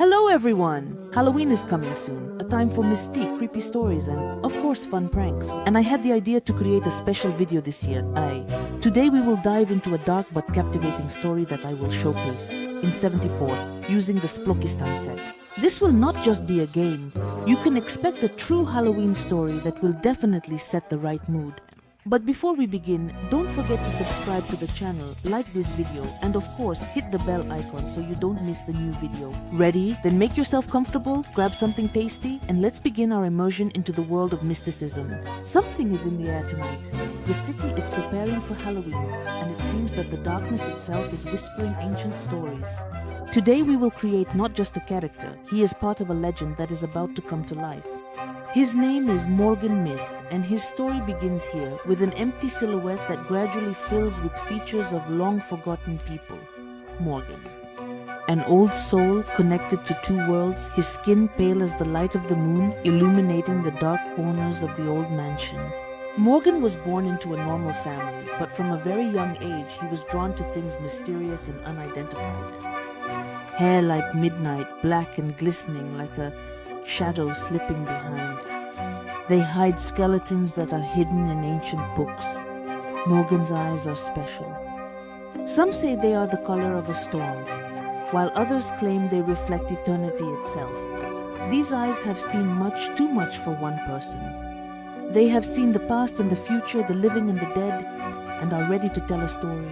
Hello everyone! Halloween is coming soon, a time for mystique, creepy stories and, of course, fun pranks. And I had the idea to create a special video this year. Today we will dive into a dark but captivating story that I will showcase in 74 using the Splokistan set. This will not just be a game. You can expect a true Halloween story that will definitely set the right mood. But before we begin, don't forget to subscribe to the channel, like this video, and of course hit the bell icon so you don't miss the new video. Ready? Then make yourself comfortable, grab something tasty, and let's begin our immersion into the world of mysticism. Something is in the air tonight. The city is preparing for Halloween, and it seems that the darkness itself is whispering ancient stories. Today we will create not just a character, he is part of a legend that is about to come to life. His name is Morgan Mist, and his story begins here with an empty silhouette that gradually fills with features of long-forgotten people. Morgan. An old soul connected to two worlds, his skin pale as the light of the moon, illuminating the dark corners of the old mansion. Morgan was born into a normal family, but from a very young age he was drawn to things mysterious and unidentified. Hair like midnight, black and glistening like a shadow slipping behind. They hide skeletons that are hidden in ancient books. Morgan's eyes are special. Some say they are the color of a storm, while others claim they reflect eternity itself. These eyes have seen much, too much for one person. They have seen the past and the future, the living and the dead, and are ready to tell a story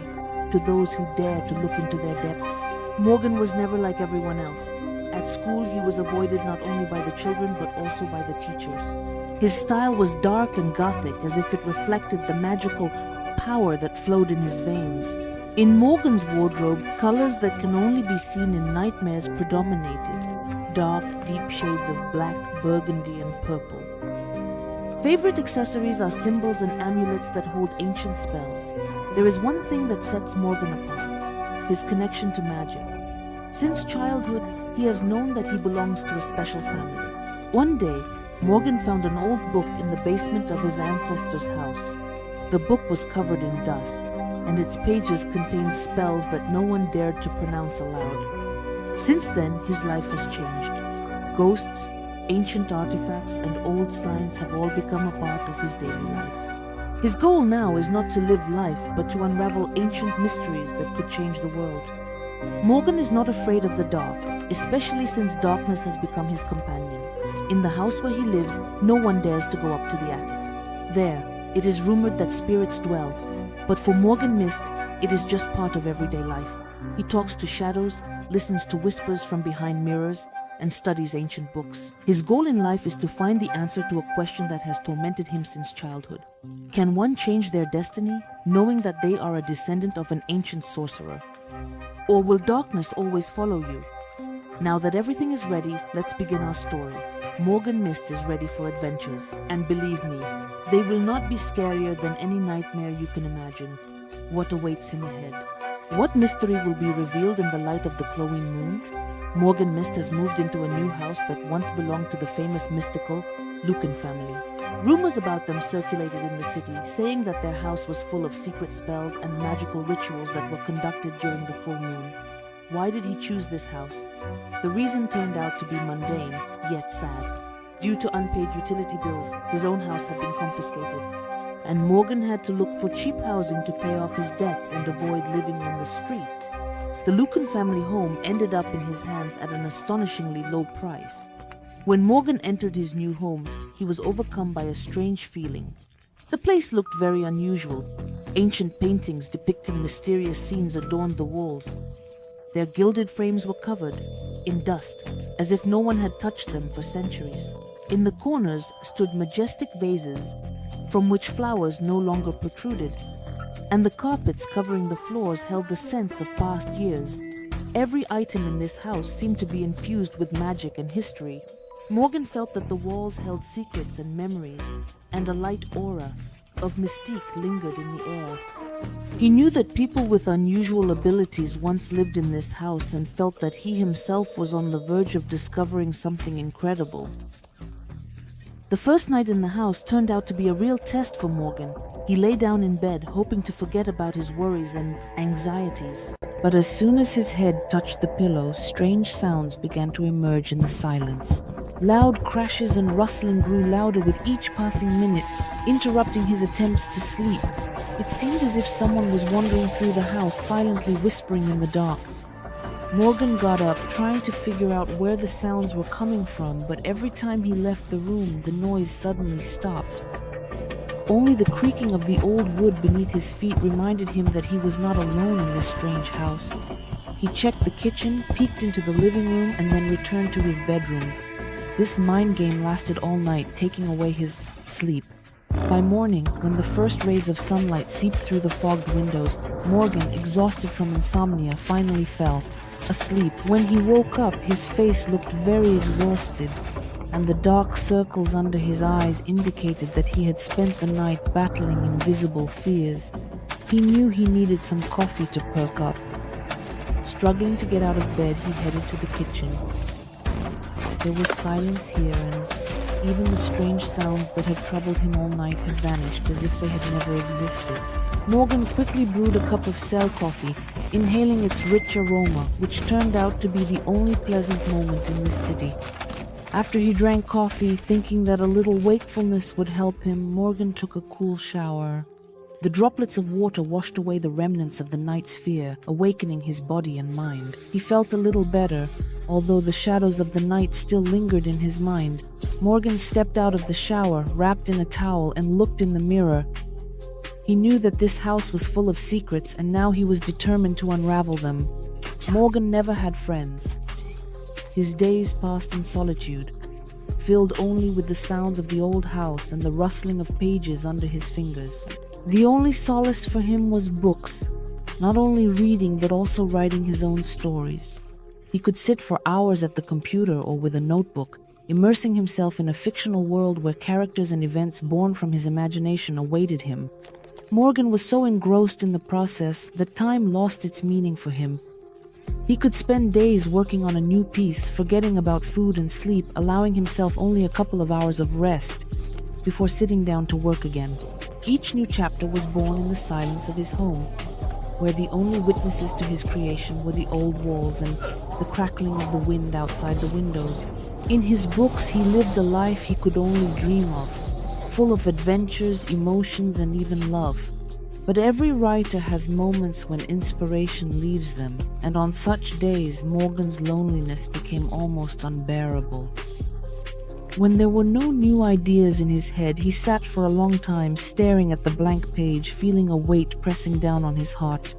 to those who dare to look into their depths. Morgan was never like everyone else. At school, he was avoided not only by the children but also by the teachers. His style was dark and gothic, as if it reflected the magical power that flowed in his veins. In Morgan's wardrobe, colors that can only be seen in nightmares predominated. Dark, deep shades of black, burgundy, and purple. Favorite accessories are symbols and amulets that hold ancient spells. There is one thing that sets Morgan apart: his connection to magic. Since childhood, he has known that he belongs to a special family. One day, Morgan found an old book in the basement of his ancestors' house. The book was covered in dust, and its pages contained spells that no one dared to pronounce aloud. Since then, his life has changed. Ghosts, ancient artifacts, and old signs have all become a part of his daily life. His goal now is not to live life, but to unravel ancient mysteries that could change the world. Morgan is not afraid of the dark, especially since darkness has become his companion. In the house where he lives, no one dares to go up to the attic. There, it is rumored that spirits dwell, but for Morgan Mist, it is just part of everyday life. He talks to shadows, listens to whispers from behind mirrors, and studies ancient books. His goal in life is to find the answer to a question that has tormented him since childhood. Can one change their destiny, knowing that they are a descendant of an ancient sorcerer? Or will darkness always follow you? Now that everything is ready, let's begin our story. Morgan Mist is ready for adventures, and believe me, they will not be scarier than any nightmare you can imagine. What awaits him ahead? What mystery will be revealed in the light of the glowing moon? Morgan Mist has moved into a new house that once belonged to the famous mystical Lucan family. Rumors about them circulated in the city, saying that their house was full of secret spells and magical rituals that were conducted during the full moon. Why did he choose this house? The reason turned out to be mundane, yet sad. Due to unpaid utility bills, his own house had been confiscated, and Morgan had to look for cheap housing to pay off his debts and avoid living on the street. The Lucan family home ended up in his hands at an astonishingly low price. When Morgan entered his new home, he was overcome by a strange feeling. The place looked very unusual. Ancient paintings depicting mysterious scenes adorned the walls. Their gilded frames were covered in dust, as if no one had touched them for centuries. In the corners stood majestic vases, from which flowers no longer protruded, and the carpets covering the floors held the sense of past years. Every item in this house seemed to be infused with magic and history. Morgan felt that the walls held secrets and memories, and a light aura of mystique lingered in the air. He knew that people with unusual abilities once lived in this house and felt that he himself was on the verge of discovering something incredible. The first night in the house turned out to be a real test for Morgan. He lay down in bed, hoping to forget about his worries and anxieties. But as soon as his head touched the pillow, strange sounds began to emerge in the silence. Loud crashes and rustling grew louder with each passing minute, interrupting his attempts to sleep. It seemed as if someone was wandering through the house, silently whispering in the dark. Morgan got up, trying to figure out where the sounds were coming from, but every time he left the room, the noise suddenly stopped. Only the creaking of the old wood beneath his feet reminded him that he was not alone in this strange house. He checked the kitchen, peeked into the living room, and then returned to his bedroom. This mind game lasted all night, taking away his sleep. By morning, when the first rays of sunlight seeped through the fogged windows, Morgan, exhausted from insomnia, finally fell asleep. When he woke up, his face looked very exhausted, and the dark circles under his eyes indicated that he had spent the night battling invisible fears. He knew he needed some coffee to perk up. Struggling to get out of bed, he headed to the kitchen. There was silence here, and even the strange sounds that had troubled him all night had vanished as if they had never existed. Morgan quickly brewed a cup of cell coffee, inhaling its rich aroma, which turned out to be the only pleasant moment in this city. After he drank coffee, thinking that a little wakefulness would help him, Morgan took a cool shower. The droplets of water washed away the remnants of the night's fear, awakening his body and mind. He felt a little better, although the shadows of the night still lingered in his mind. Morgan stepped out of the shower, wrapped in a towel, and looked in the mirror. He knew that this house was full of secrets, and now he was determined to unravel them. Morgan never had friends. His days passed in solitude, filled only with the sounds of the old house and the rustling of pages under his fingers. The only solace for him was books, not only reading but also writing his own stories. He could sit for hours at the computer or with a notebook, immersing himself in a fictional world where characters and events born from his imagination awaited him. Morgan was so engrossed in the process that time lost its meaning for him. He could spend days working on a new piece, forgetting about food and sleep, allowing himself only a couple of hours of rest before sitting down to work again. Each new chapter was born in the silence of his home, where the only witnesses to his creation were the old walls and the crackling of the wind outside the windows. In his books, he lived a life he could only dream of, full of adventures, emotions, and even love. But every writer has moments when inspiration leaves them, and on such days, Morgan's loneliness became almost unbearable. When there were no new ideas in his head, he sat for a long time, staring at the blank page, feeling a weight pressing down on his heart.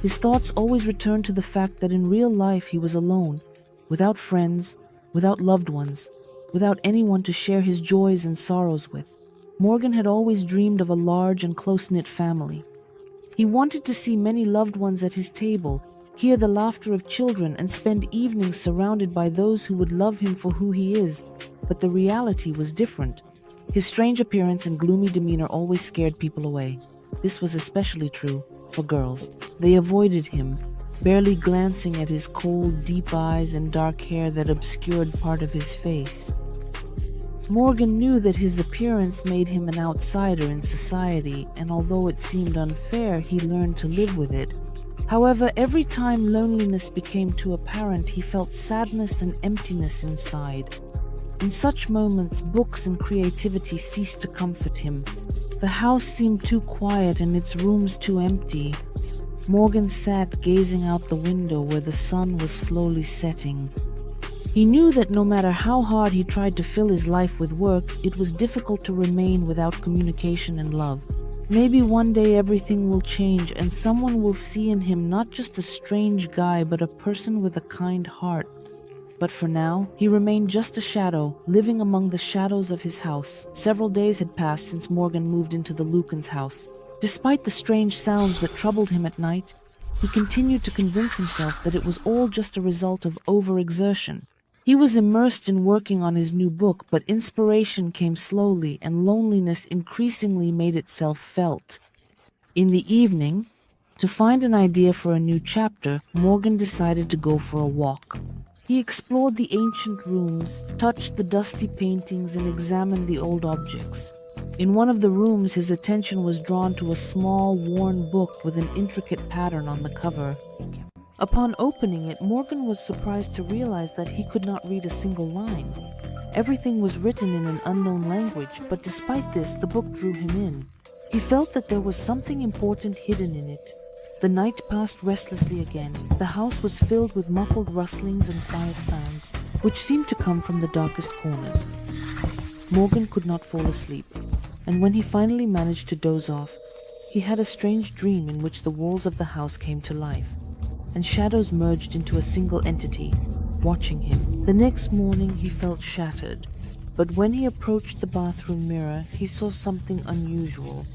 His thoughts always returned to the fact that in real life he was alone, without friends, without loved ones, without anyone to share his joys and sorrows with. Morgan had always dreamed of a large and close-knit family. He wanted to see many loved ones at his table, hear the laughter of children, and spend evenings surrounded by those who would love him for who he is. But the reality was different. His strange appearance and gloomy demeanor always scared people away. This was especially true for girls. They avoided him, barely glancing at his cold, deep eyes and dark hair that obscured part of his face. Morgan knew that his appearance made him an outsider in society, and although it seemed unfair, he learned to live with it. However, every time loneliness became too apparent, he felt sadness and emptiness inside. In such moments, books and creativity ceased to comfort him. The house seemed too quiet and its rooms too empty. Morgan sat gazing out the window where the sun was slowly setting. He knew that no matter how hard he tried to fill his life with work, it was difficult to remain without communication and love. Maybe one day everything will change and someone will see in him not just a strange guy, but a person with a kind heart. But for now, he remained just a shadow, living among the shadows of his house. Several days had passed since Morgan moved into the Lukens' house. Despite the strange sounds that troubled him at night, he continued to convince himself that it was all just a result of overexertion. He was immersed in working on his new book, but inspiration came slowly and loneliness increasingly made itself felt. In the evening, to find an idea for a new chapter, Morgan decided to go for a walk. He explored the ancient rooms, touched the dusty paintings, and examined the old objects. In one of the rooms, his attention was drawn to a small, worn book with an intricate pattern on the cover. Upon opening it, Morgan was surprised to realize that he could not read a single line. Everything was written in an unknown language, but despite this, the book drew him in. He felt that there was something important hidden in it. The night passed restlessly again. The house was filled with muffled rustlings and quiet sounds, which seemed to come from the darkest corners. Morgan could not fall asleep, and when he finally managed to doze off, he had a strange dream in which the walls of the house came to life, and shadows merged into a single entity, watching him. The next morning he felt shattered, but when he approached the bathroom mirror, he saw something unusual.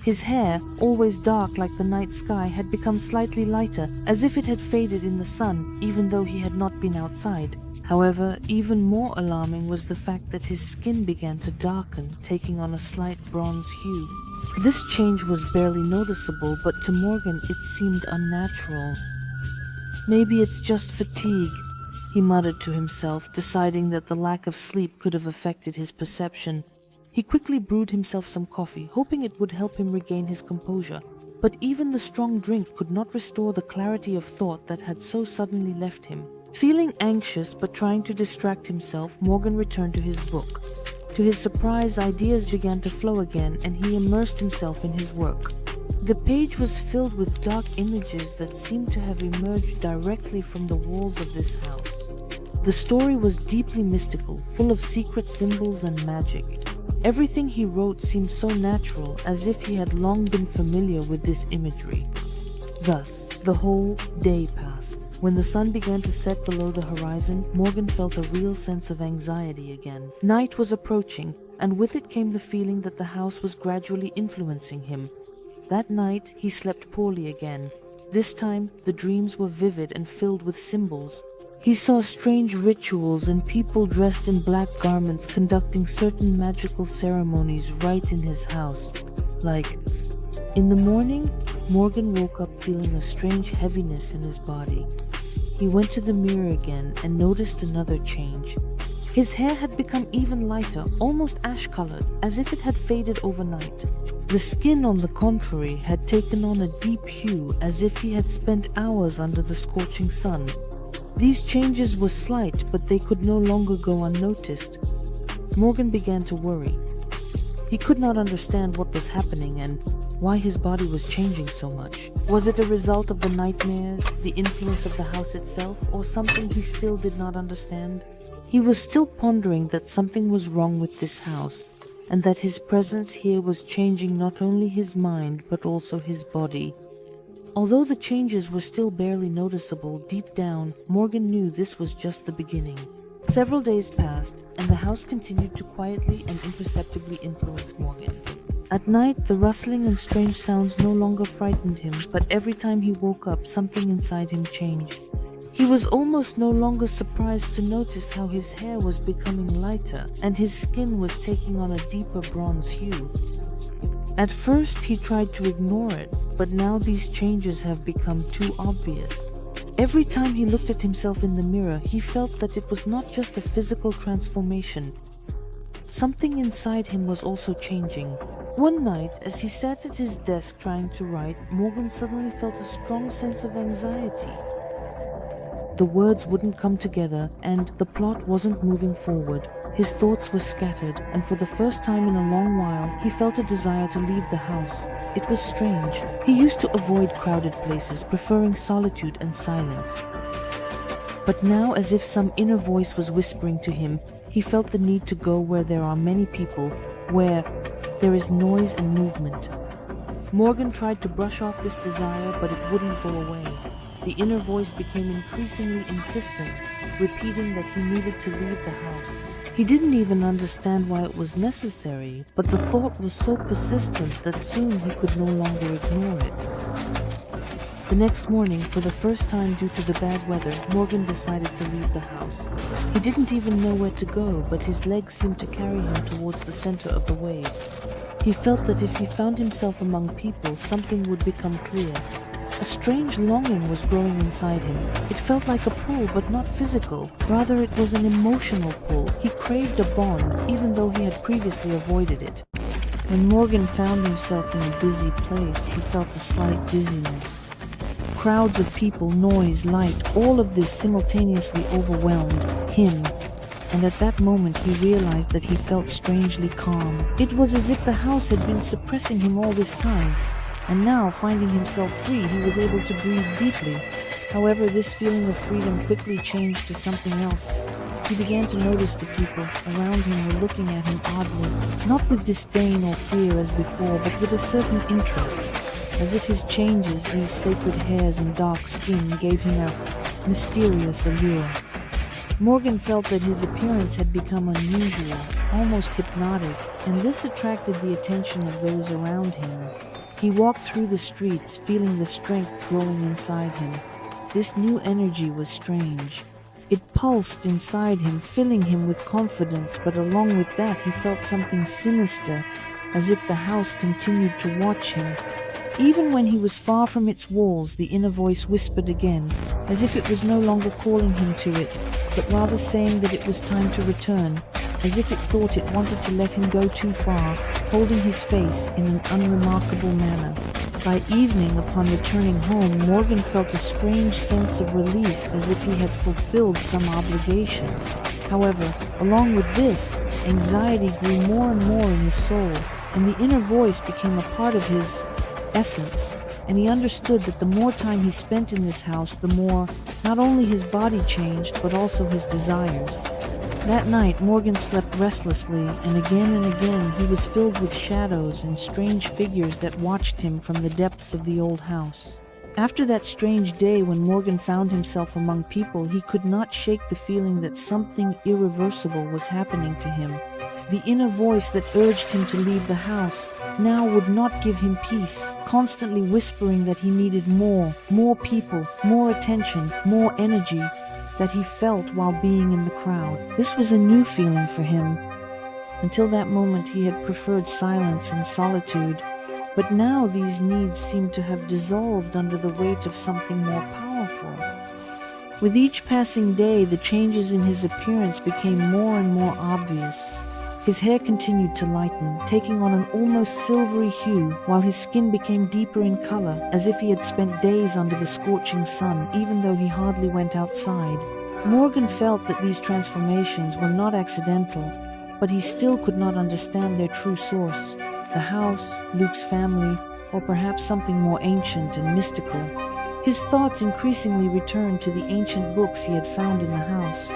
His hair, always dark like the night sky, had become slightly lighter, as if it had faded in the sun, even though he had not been outside. However, even more alarming was the fact that his skin began to darken, taking on a slight bronze hue. This change was barely noticeable, but to Morgan it seemed unnatural. "Maybe it's just fatigue," he muttered to himself, deciding that the lack of sleep could have affected his perception. He quickly brewed himself some coffee, hoping it would help him regain his composure. But even the strong drink could not restore the clarity of thought that had so suddenly left him. Feeling anxious but trying to distract himself, Morgan returned to his book. To his surprise, ideas began to flow again, and he immersed himself in his work. The page was filled with dark images that seemed to have emerged directly from the walls of this house. The story was deeply mystical, full of secret symbols and magic. Everything he wrote seemed so natural, as if he had long been familiar with this imagery. Thus, the whole day passed. When the sun began to set below the horizon, Morgan felt a real sense of anxiety again. Night was approaching, and with it came the feeling that the house was gradually influencing him. That night, he slept poorly again. This time, the dreams were vivid and filled with symbols. He saw strange rituals and people dressed in black garments conducting certain magical ceremonies right in his house. In the morning, Morgan woke up feeling a strange heaviness in his body. He went to the mirror again and noticed another change. His hair had become even lighter, almost ash-colored, as if it had faded overnight. The skin, on the contrary, had taken on a deep hue, as if he had spent hours under the scorching sun. These changes were slight, but they could no longer go unnoticed. Morgan began to worry. He could not understand what was happening and why his body was changing so much. Was it a result of the nightmares, the influence of the house itself, or something he still did not understand? He was still pondering that something was wrong with this house, and that his presence here was changing not only his mind, but also his body. Although the changes were still barely noticeable, deep down, Morgan knew this was just the beginning. Several days passed, and the house continued to quietly and imperceptibly influence Morgan. At night, the rustling and strange sounds no longer frightened him, but every time he woke up, something inside him changed. He was almost no longer surprised to notice how his hair was becoming lighter, and his skin was taking on a deeper bronze hue. At first, he tried to ignore it, but now these changes have become too obvious. Every time he looked at himself in the mirror, he felt that it was not just a physical transformation. Something inside him was also changing. One night, as he sat at his desk trying to write, Morgan suddenly felt a strong sense of anxiety. The words wouldn't come together, and the plot wasn't moving forward. His thoughts were scattered, and for the first time in a long while, he felt a desire to leave the house. It was strange. He used to avoid crowded places, preferring solitude and silence. But now, as if some inner voice was whispering to him, he felt the need to go where there are many people, where there is noise and movement. Morgan tried to brush off this desire, but it wouldn't go away. The inner voice became increasingly insistent, repeating that he needed to leave the house. He didn't even understand why it was necessary, but the thought was so persistent that soon he could no longer ignore it. The next morning, for the first time due to the bad weather, Morgan decided to leave the house. He didn't even know where to go, but his legs seemed to carry him towards the center of the waves. He felt that if he found himself among people, something would become clear. A strange longing was growing inside him. It felt like a pull, but not physical. Rather, it was an emotional pull. He craved a bond, even though he had previously avoided it. When Morgan found himself in a busy place, he felt a slight dizziness. Crowds of people, noise, light, all of this simultaneously overwhelmed him. And at that moment he realized that he felt strangely calm. It was as if the house had been suppressing him all this time, and now, finding himself free, he was able to breathe deeply. However, this feeling of freedom quickly changed to something else. He began to notice the people around him were looking at him oddly, not with disdain or fear as before, but with a certain interest, as if his changes, these sacred hairs and dark skin, gave him a mysterious allure. Morgan felt that his appearance had become unusual, almost hypnotic, and this attracted the attention of those around him. He walked through the streets, feeling the strength growing inside him. This new energy was strange. It pulsed inside him, filling him with confidence, but along with that he felt something sinister, as if the house continued to watch him. Even when he was far from its walls, the inner voice whispered again, as if it was no longer calling him to it, but rather saying that it was time to return, as if it thought it wanted to let him go too far, holding his face in an unremarkable manner. By evening, upon returning home, Morgan felt a strange sense of relief, as if he had fulfilled some obligation. However, along with this, anxiety grew more and more in his soul, and the inner voice became a part of his essence, and he understood that the more time he spent in this house, the more not only his body changed, but also his desires. That night, Morgan slept restlessly, and again he was filled with shadows and strange figures that watched him from the depths of the old house. After that strange day when Morgan found himself among people, he could not shake the feeling that something irreversible was happening to him. The inner voice that urged him to leave the house now would not give him peace, constantly whispering that he needed more people, more attention, more energy that he felt while being in the crowd. This was a new feeling for him. Until that moment he had preferred silence and solitude, but now these needs seemed to have dissolved under the weight of something more powerful. With each passing day, the changes in his appearance became more and more obvious. His hair continued to lighten, taking on an almost silvery hue, while his skin became deeper in color, as if he had spent days under the scorching sun, even though he hardly went outside. Morgan felt that these transformations were not accidental, but he still could not understand their true source: the house, Luke's family, or perhaps something more ancient and mystical. His thoughts increasingly returned to the ancient books he had found in the house.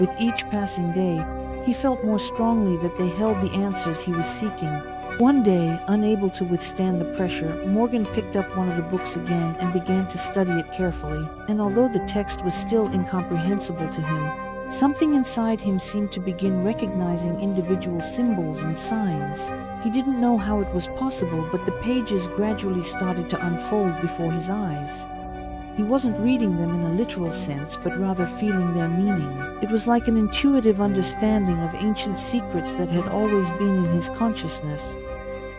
With each passing day, he felt more strongly that they held the answers he was seeking. One day, unable to withstand the pressure, Morgan picked up one of the books again and began to study it carefully. And although the text was still incomprehensible to him, something inside him seemed to begin recognizing individual symbols and signs. He didn't know how it was possible, but the pages gradually started to unfold before his eyes. He wasn't reading them in a literal sense, but rather feeling their meaning. It was like an intuitive understanding of ancient secrets that had always been in his consciousness,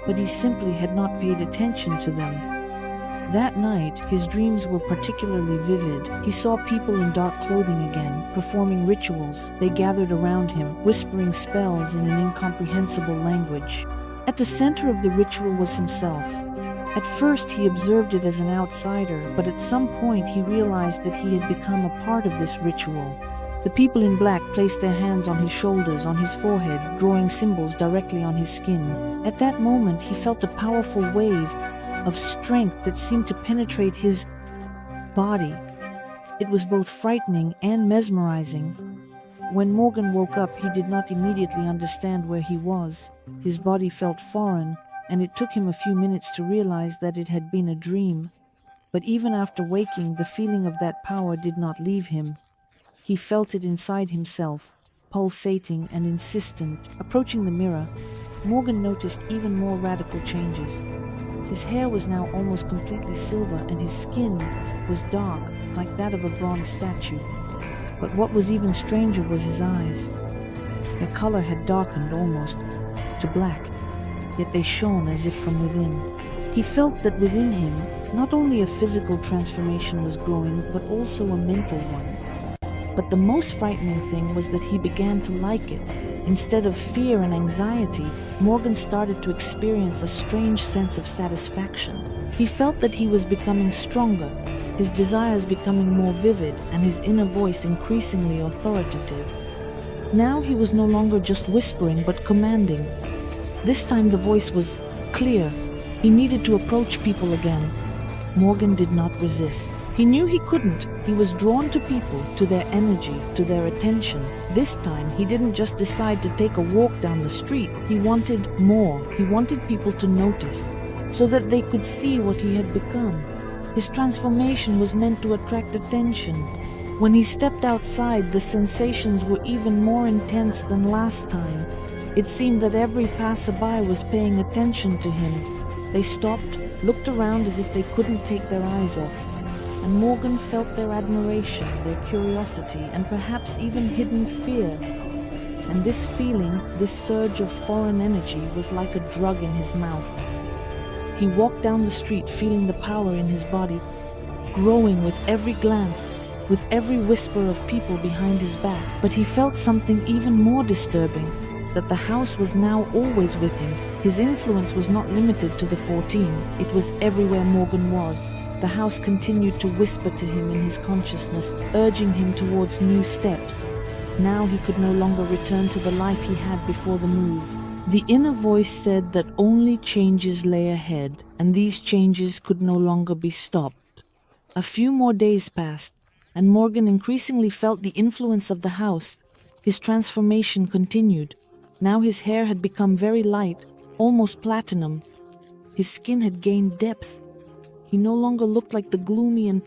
but he simply had not paid attention to them. That night, his dreams were particularly vivid. He saw people in dark clothing again, performing rituals. They gathered around him, whispering spells in an incomprehensible language. At the center of the ritual was himself. At first he observed it as an outsider, but at some point he realized that he had become a part of this ritual. The people in black placed their hands on his shoulders, on his forehead, drawing symbols directly on his skin. At that moment he felt a powerful wave of strength that seemed to penetrate his body. It was both frightening and mesmerizing. When Morgan woke up, he did not immediately understand where he was. His body felt foreign, and it took him a few minutes to realize that it had been a dream. But even after waking, the feeling of that power did not leave him. He felt it inside himself, pulsating and insistent. Approaching the mirror, Morgan noticed even more radical changes. His hair was now almost completely silver, and his skin was dark, like that of a bronze statue. But what was even stranger was his eyes. Their color had darkened almost to black, yet they shone as if from within. He felt that within him, not only a physical transformation was growing, but also a mental one. But the most frightening thing was that he began to like it. Instead of fear and anxiety, Morgan started to experience a strange sense of satisfaction. He felt that he was becoming stronger, his desires becoming more vivid, and his inner voice increasingly authoritative. Now he was no longer just whispering but commanding. This time the voice was clear. He needed to approach people again. Morgan did not resist. He knew he couldn't. He was drawn to people, to their energy, to their attention. This time, he didn't just decide to take a walk down the street. He wanted more. He wanted people to notice, so that they could see what he had become. His transformation was meant to attract attention. When he stepped outside, the sensations were even more intense than last time. It seemed that every passerby was paying attention to him. They stopped, looked around as if they couldn't take their eyes off. And Morgan felt their admiration, their curiosity, and perhaps even hidden fear. And this feeling, this surge of foreign energy, was like a drug in his mouth. He walked down the street feeling the power in his body, growing with every glance, with every whisper of people behind his back. But he felt something even more disturbing, that the house was now always with him. His influence was not limited to the 14, it was everywhere Morgan was. The house continued to whisper to him in his consciousness, urging him towards new steps. Now he could no longer return to the life he had before the move. The inner voice said that only changes lay ahead, and these changes could no longer be stopped. A few more days passed, and Morgan increasingly felt the influence of the house. His transformation continued. Now his hair had become very light, almost platinum. His skin had gained depth. He no longer looked like the gloomy and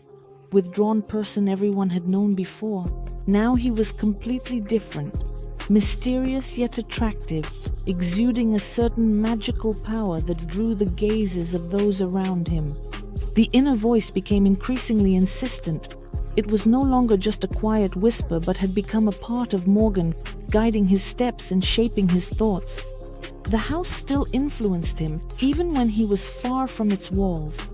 withdrawn person everyone had known before. Now he was completely different, mysterious yet attractive, exuding a certain magical power that drew the gazes of those around him. The inner voice became increasingly insistent. It was no longer just a quiet whisper, but had become a part of Morgan, guiding his steps and shaping his thoughts. The house still influenced him, even when he was far from its walls.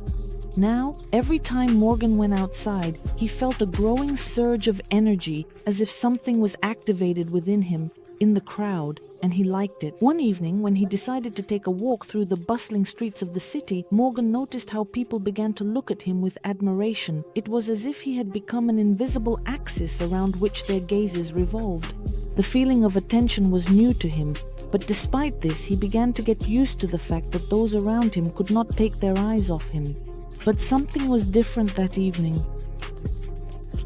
Now, every time Morgan went outside, he felt a growing surge of energy, as if something was activated within him, in the crowd, and he liked it. One evening, when he decided to take a walk through the bustling streets of the city, Morgan noticed how people began to look at him with admiration. It was as if he had become an invisible axis around which their gazes revolved. The feeling of attention was new to him, but despite this, he began to get used to the fact that those around him could not take their eyes off him. But something was different that evening.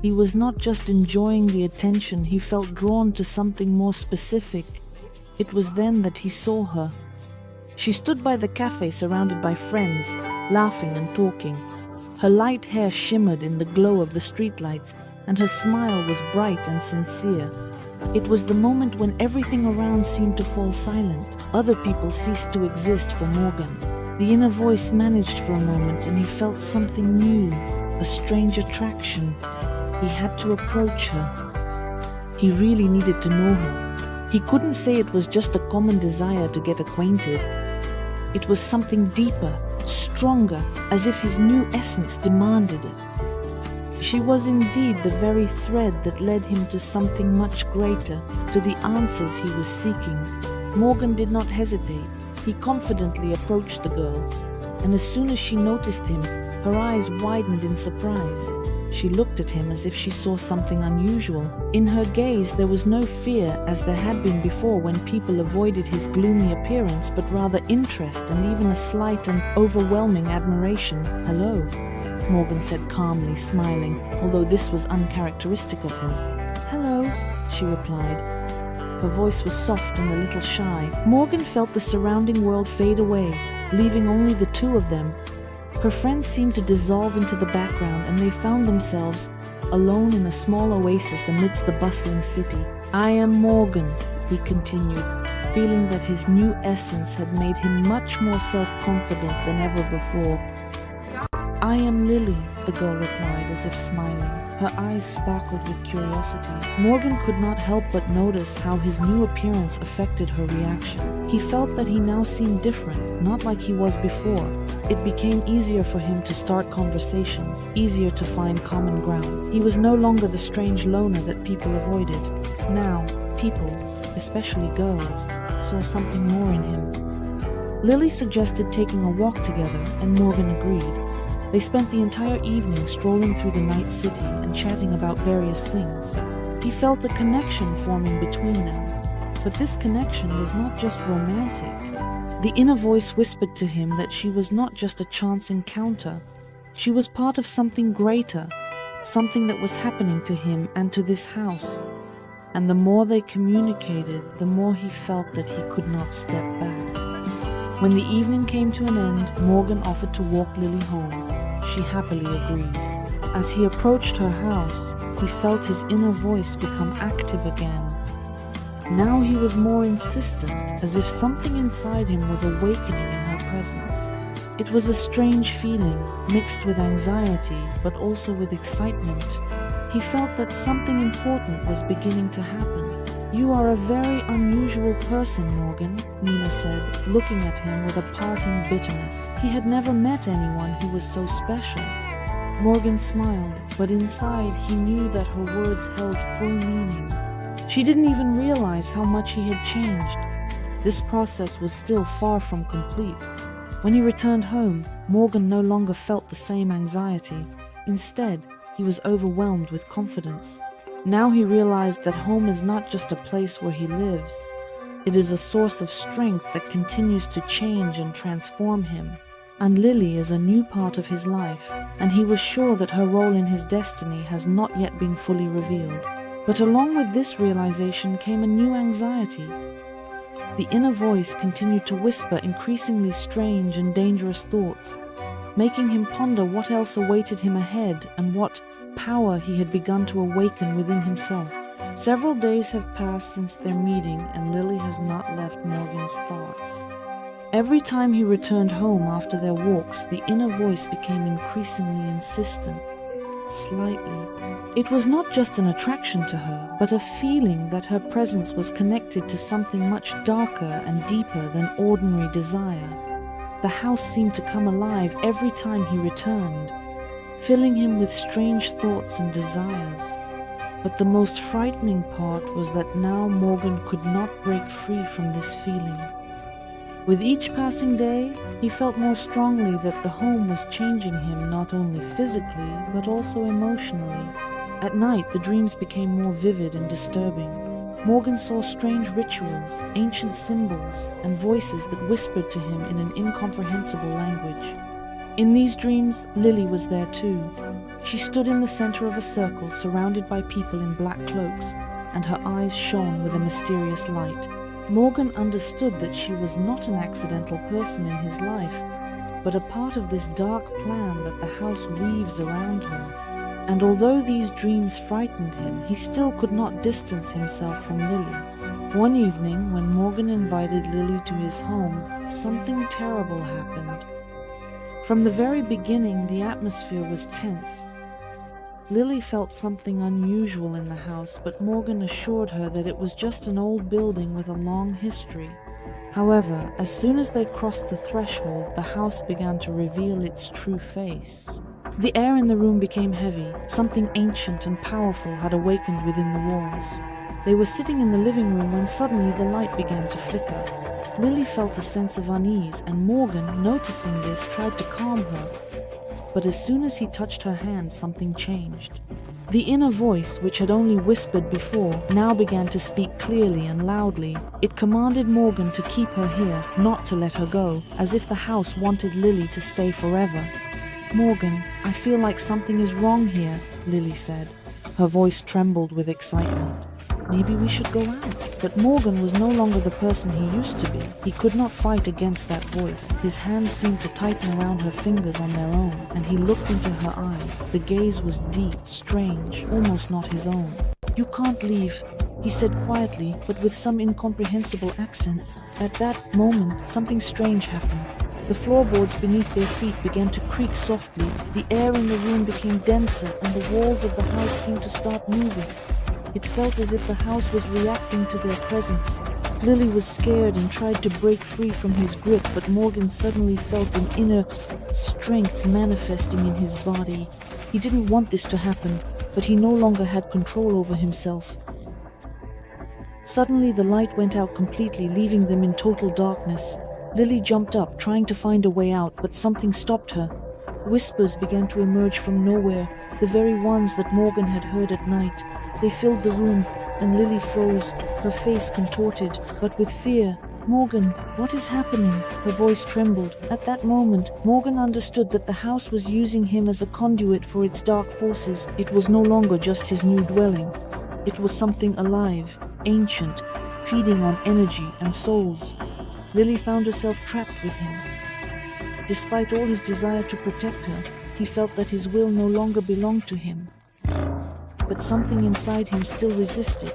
He was not just enjoying the attention, he felt drawn to something more specific. It was then that he saw her. She stood by the cafe surrounded by friends, laughing and talking. Her light hair shimmered in the glow of the streetlights, and her smile was bright and sincere. It was the moment when everything around seemed to fall silent. Other people ceased to exist for Morgan. The inner voice managed for a moment, and he felt something new, a strange attraction. He had to approach her. He really needed to know her. He couldn't say it was just a common desire to get acquainted. It was something deeper, stronger, as if his new essence demanded it. She was indeed the very thread that led him to something much greater, to the answers he was seeking. Morgan did not hesitate. He confidently approached the girl, and as soon as she noticed him, her eyes widened in surprise. She looked at him as if she saw something unusual. In her gaze there was no fear, as there had been before when people avoided his gloomy appearance, but rather interest and even a slight and overwhelming admiration. "Hello," Morgan said calmly, smiling, although this was uncharacteristic of him. "Hello," she replied. Her voice was soft and a little shy. Morgan felt the surrounding world fade away, leaving only the two of them. Her friends seemed to dissolve into the background, and they found themselves alone in a small oasis amidst the bustling city. "I am Morgan," he continued, feeling that his new essence had made him much more self-confident than ever before. "I am Lily," the girl replied, as if smiling. Her eyes sparkled with curiosity. Morgan could not help but notice how his new appearance affected her reaction. He felt that he now seemed different, not like he was before. It became easier for him to start conversations, easier to find common ground. He was no longer the strange loner that people avoided. Now, people, especially girls, saw something more in him. Lily suggested taking a walk together, and Morgan agreed. They spent the entire evening strolling through the night city and chatting about various things. He felt a connection forming between them, but this connection was not just romantic. The inner voice whispered to him that she was not just a chance encounter. She was part of something greater, something that was happening to him and to this house. And the more they communicated, the more he felt that he could not step back. When the evening came to an end, Morgan offered to walk Lily home. She happily agreed. As he approached her house, he felt his inner voice become active again. Now he was more insistent, as if something inside him was awakening in her presence. It was a strange feeling, mixed with anxiety, but also with excitement. He felt that something important was beginning to happen. "You are a very unusual person, Morgan," Nina said, looking at him with a parting bitterness. He had never met anyone who was so special. Morgan smiled, but inside he knew that her words held full meaning. She didn't even realize how much he had changed. This process was still far from complete. When he returned home, Morgan no longer felt the same anxiety. Instead, he was overwhelmed with confidence. Now he realized that home is not just a place where he lives. It is a source of strength that continues to change and transform him. And Lily is a new part of his life, and he was sure that her role in his destiny has not yet been fully revealed. But along with this realization came a new anxiety. The inner voice continued to whisper increasingly strange and dangerous thoughts, making him ponder what else awaited him ahead and what power he had begun to awaken within himself. Several days have passed since their meeting, and Lily has not left Morgan's thoughts. Every time he returned home after their walks, the inner voice became increasingly insistent. Slightly. It was not just an attraction to her, but a feeling that her presence was connected to something much darker and deeper than ordinary desire. The house seemed to come alive every time he returned, filling him with strange thoughts and desires. But the most frightening part was that now Morgan could not break free from this feeling. With each passing day, he felt more strongly that the home was changing him not only physically, but also emotionally. At night, the dreams became more vivid and disturbing. Morgan saw strange rituals, ancient symbols, and voices that whispered to him in an incomprehensible language. In these dreams, Lily was there too. She stood in the center of a circle surrounded by people in black cloaks, and her eyes shone with a mysterious light. Morgan understood that she was not an accidental person in his life, but a part of this dark plan that the house weaves around her. And although these dreams frightened him, he still could not distance himself from Lily. One evening, when Morgan invited Lily to his home, something terrible happened. From the very beginning, the atmosphere was tense. Lily felt something unusual in the house, but Morgan assured her that it was just an old building with a long history. However, as soon as they crossed the threshold, the house began to reveal its true face. The air in the room became heavy. Something ancient and powerful had awakened within the walls. They were sitting in the living room when suddenly the light began to flicker. Lily felt a sense of unease, and Morgan, noticing this, tried to calm her. But as soon as he touched her hand, something changed. The inner voice, which had only whispered before, now began to speak clearly and loudly. It commanded Morgan to keep her here, not to let her go, as if the house wanted Lily to stay forever. "Morgan, I feel like something is wrong here," Lily said. Her voice trembled with excitement. "Maybe we should go out." But Morgan was no longer the person he used to be. He could not fight against that voice. His hands seemed to tighten around her fingers on their own, and he looked into her eyes. The gaze was deep, strange, almost not his own. "You can't leave," he said quietly, but with some incomprehensible accent. At that moment, something strange happened. The floorboards beneath their feet began to creak softly. The air in the room became denser, and the walls of the house seemed to start moving. It felt as if the house was reacting to their presence. Lily was scared and tried to break free from his grip, but Morgan suddenly felt an inner strength manifesting in his body. He didn't want this to happen, but he no longer had control over himself. Suddenly, the light went out completely, leaving them in total darkness. Lily jumped up, trying to find a way out, but something stopped her. Whispers began to emerge from nowhere, the very ones that Morgan had heard at night. They filled the room, and Lily froze, her face contorted, but with fear. "Morgan, what is happening?" Her voice trembled. At that moment, Morgan understood that the house was using him as a conduit for its dark forces. It was no longer just his new dwelling. It was something alive, ancient, feeding on energy and souls. Lily found herself trapped with him. Despite all his desire to protect her, he felt that his will no longer belonged to him. But something inside him still resisted.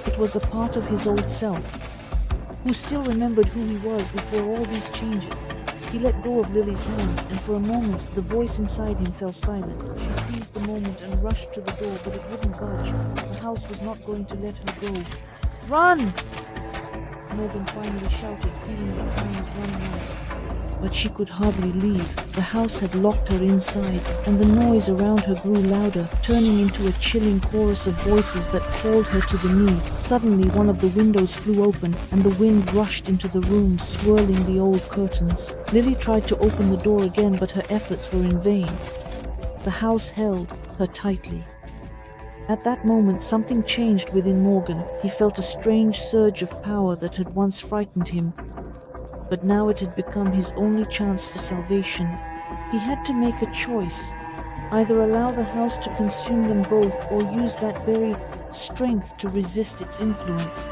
It was a part of his old self, who still remembered who he was before all these changes. He let go of Lily's hand, and for a moment, the voice inside him fell silent. She seized the moment and rushed to the door, but it wouldn't budge. The house was not going to let her go. "Run!" Morgan finally shouted, feeling that time was running out. But she could hardly leave. The house had locked her inside, and the noise around her grew louder, turning into a chilling chorus of voices that called her to the knee. Suddenly, one of the windows flew open, and the wind rushed into the room, swirling the old curtains. Lily tried to open the door again, but her efforts were in vain. The house held her tightly. At that moment, something changed within Morgan. He felt a strange surge of power that had once frightened him, but now it had become his only chance for salvation. He had to make a choice, either allow the house to consume them both or use that very strength to resist its influence.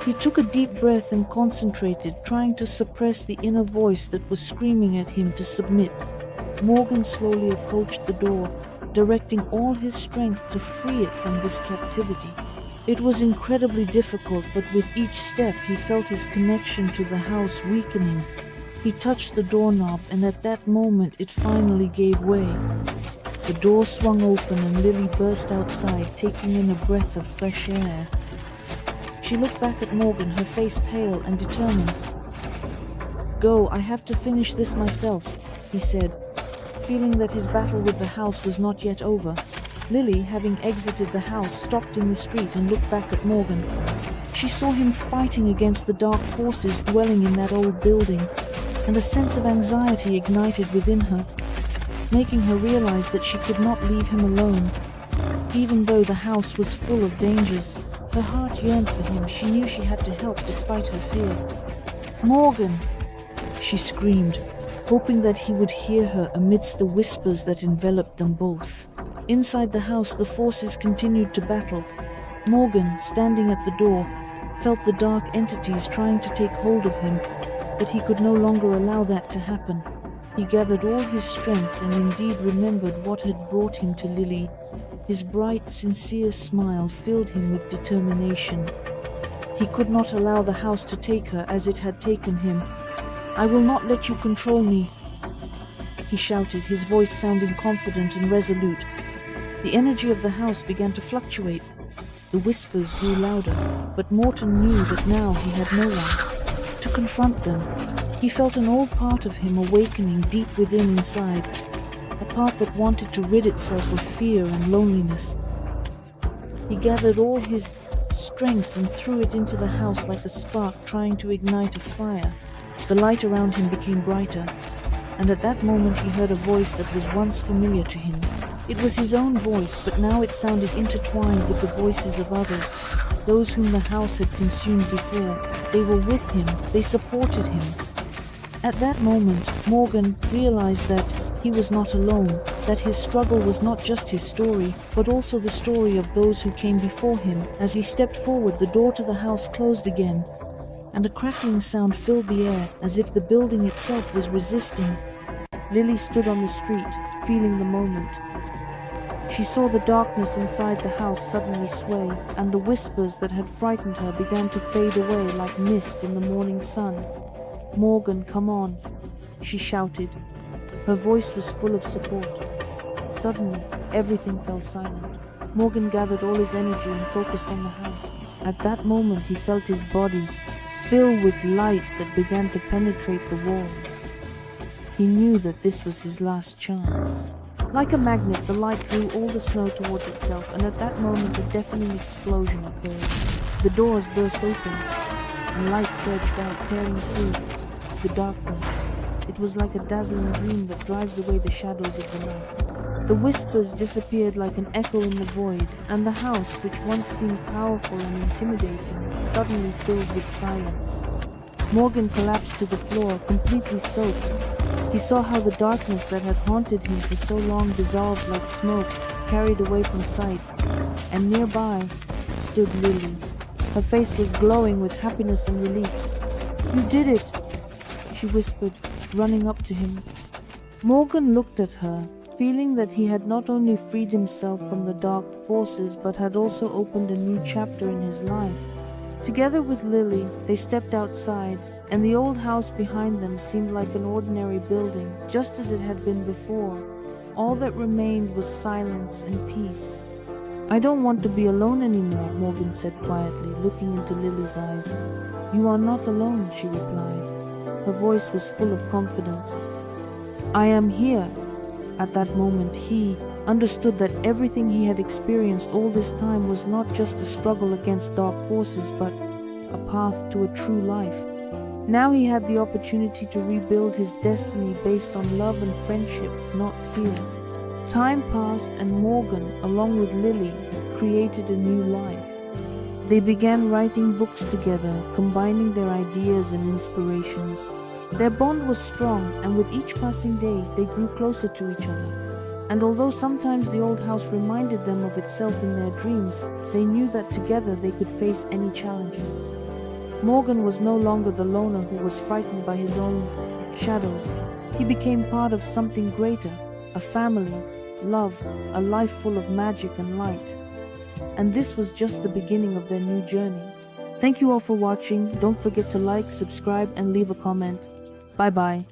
He took a deep breath and concentrated, trying to suppress the inner voice that was screaming at him to submit. Morgan slowly approached the door, directing all his strength to free it from this captivity. It was incredibly difficult, but with each step he felt his connection to the house weakening. He touched the doorknob, and at that moment it finally gave way. The door swung open and Lily burst outside, taking in a breath of fresh air. She looked back at Morgan, her face pale and determined. "Go, I have to finish this myself," he said, feeling that his battle with the house was not yet over. Lily, having exited the house, stopped in the street and looked back at Morgan. She saw him fighting against the dark forces dwelling in that old building, and a sense of anxiety ignited within her, making her realize that she could not leave him alone. Even though the house was full of dangers, her heart yearned for him. She knew she had to help despite her fear. "Morgan!" she screamed, hoping that he would hear her amidst the whispers that enveloped them both. Inside the house, the forces continued to battle. Morgan, standing at the door, felt the dark entities trying to take hold of him, but he could no longer allow that to happen. He gathered all his strength and indeed remembered what had brought him to Lily. His bright, sincere smile filled him with determination. He could not allow the house to take her as it had taken him. "I will not let you control me," he shouted, his voice sounding confident and resolute. The energy of the house began to fluctuate. The whispers grew louder, but Morton knew that now he had no one to confront them. He felt an old part of him awakening deep within inside, a part that wanted to rid itself of fear and loneliness. He gathered all his strength and threw it into the house like a spark trying to ignite a fire. The light around him became brighter, and at that moment he heard a voice that was once familiar to him. It was his own voice, but now it sounded intertwined with the voices of others, those whom the house had consumed before. They were with him, they supported him. At that moment, Morgan realized that he was not alone, that his struggle was not just his story, but also the story of those who came before him. As he stepped forward, the door to the house closed again, and a crackling sound filled the air, as if the building itself was resisting. Lily stood on the street, feeling the moment. She saw the darkness inside the house suddenly sway, and the whispers that had frightened her began to fade away like mist in the morning sun. "Morgan, come on," she shouted. Her voice was full of support. Suddenly, everything fell silent. Morgan gathered all his energy and focused on the house. At that moment, he felt his body fill with light that began to penetrate the walls. He knew that this was his last chance. Like a magnet, the light drew all the snow towards itself, and at that moment a deafening explosion occurred. The doors burst open, and light surged out, tearing through the darkness. It was like a dazzling dream that drives away the shadows of the night. The whispers disappeared like an echo in the void, and the house, which once seemed powerful and intimidating, suddenly filled with silence. Morgan collapsed to the floor, completely soaked. He saw how the darkness that had haunted him for so long dissolved like smoke, carried away from sight. And nearby stood Lily. Her face was glowing with happiness and relief. "You did it," she whispered, running up to him. Morgan looked at her, feeling that he had not only freed himself from the dark forces but had also opened a new chapter in his life. Together with Lily, they stepped outside, and the old house behind them seemed like an ordinary building, just as it had been before. All that remained was silence and peace. "I don't want to be alone anymore," Morgan said quietly, looking into Lily's eyes. "You are not alone," she replied. Her voice was full of confidence. "I am here." At that moment, he understood that everything he had experienced all this time was not just a struggle against dark forces, but a path to a true life. Now he had the opportunity to rebuild his destiny based on love and friendship, not fear. Time passed, and Morgan, along with Lily, created a new life. They began writing books together, combining their ideas and inspirations. Their bond was strong, and with each passing day, they grew closer to each other. And although sometimes the old house reminded them of itself in their dreams, they knew that together they could face any challenges. Morgan was no longer the loner who was frightened by his own shadows. He became part of something greater, a family, love, a life full of magic and light. And this was just the beginning of their new journey. Thank you all for watching. Don't forget to like, subscribe, and leave a comment. Bye bye.